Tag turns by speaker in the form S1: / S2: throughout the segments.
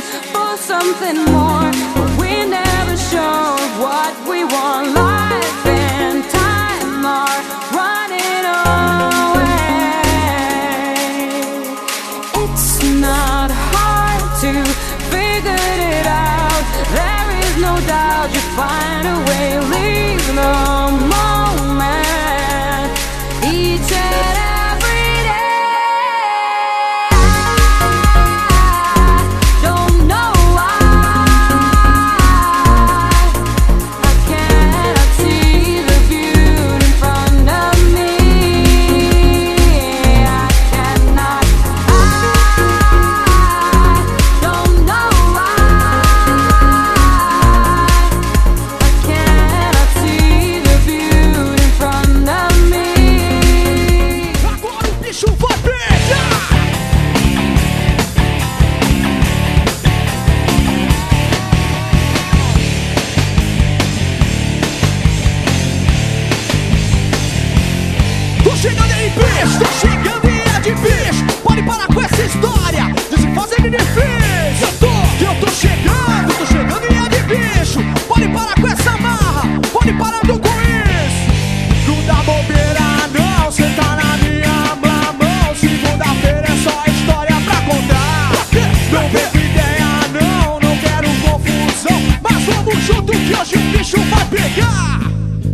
S1: searching for something more, but we never show what we want. Life and time are running away. It's not hard to figure it out. There is no doubt you find a way. Leave the moment each and every day. I don't know why I cannot see the beauty in front of me. I cannot. I don't know why I cannot see the beauty in front of me.
S2: Agora o bicho vai pegar! Tô chegando aí, bicho! Tô chegando e é de bicho! Pode parar com essa história de se fazer de difícil! Eu tô chegando e é de bicho! Pode parar com essa marra! Pode parar com isso! Não dá bobeira não, cê tá na minha mão. Segunda-feira é só história pra contar. Não vem com ideia não quero confusão. Mas vamos junto que hoje o bicho vai pegar.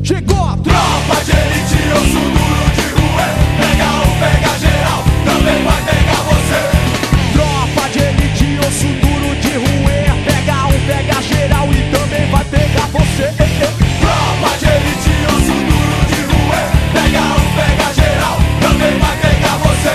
S2: Chegou a tropa de elite, osso duro de rua. Pega um, pega geral, também vai pegar você. Tropa de elite, osso duro de ruer. Pega um, pega geral e também vai pegar você. Tropa de elite, osso duro de ruer. Pega um, pega geral, também vai pegar você.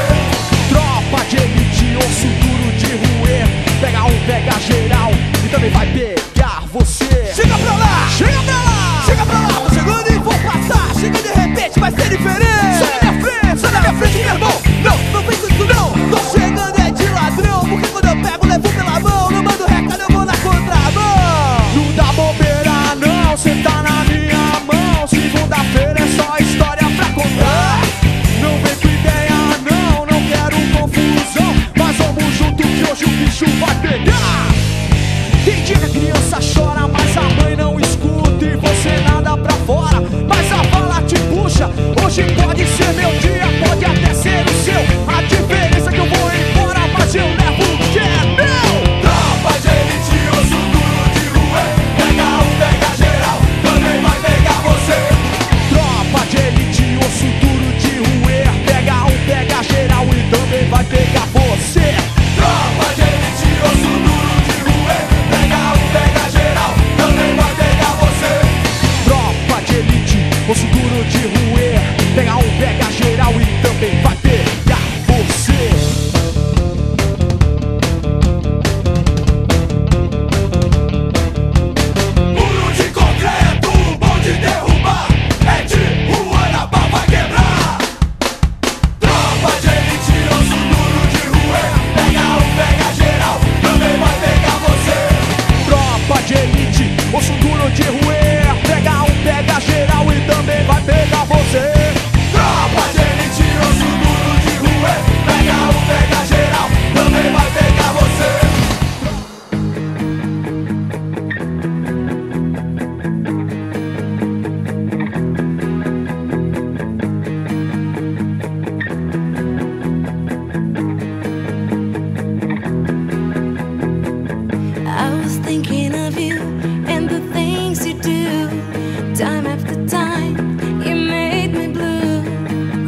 S2: Tropa de elite, osso duro de ruer. Pega um, pega geral e também vai pegar você. Chega pra lá, chega pra lá, chega pra lá. Tô chegando e vou passar. Chega de repente, vai ser diferente. Sai da minha frente, meu irmão. Não vem com isso não. Tô chegando é de ladrão, porque quando eu pego, levo pela mão. Não mando recado, eu vou na contramão. Não dá bobeira não, cê tá na minha mão. Segunda-feira é só história pra contar. Não vem com ideia não quero confusão. Mas vamos junto que hoje o bicho vai pegar. Tem dia que a criança chora, mas a mãe não escuta e você nada pra fora. Mas a bala te puxa, hoje pode ser meu dia, pode até ser o seu. A diferença é que eu vou embora, mas eu levo o que é meu. Tropa de elite, osso duro de rua. Pega um, pega geral, também vai pegar você. Tropa de elite, osso duro de rua. Pega um, pega geral e também vai pegar você. Tropa de elite, osso duro de rua. Pega um, pega geral, também vai pegar você. Tropa de elite, osso duro de ruer. Pega um, pega geral e também vai pegar você. Muro de concreto, bom de derrubar. É de rua na pau, vai quebrar. Tropa de elite, osso duro de ruer. Pega um, pega geral, também vai pegar você. Tropa de elite, osso duro de ruer. Pega um, pega geral e também vai pegar você. Tropa de elite, osso duro de ruer. Pega um, pega geral, também vai pegar você.
S1: I was thinking of you and the things you do. Time after time, you made me blue.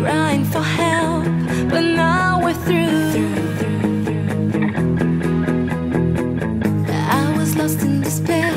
S1: Crying for help, but now we're through. I was lost in despair,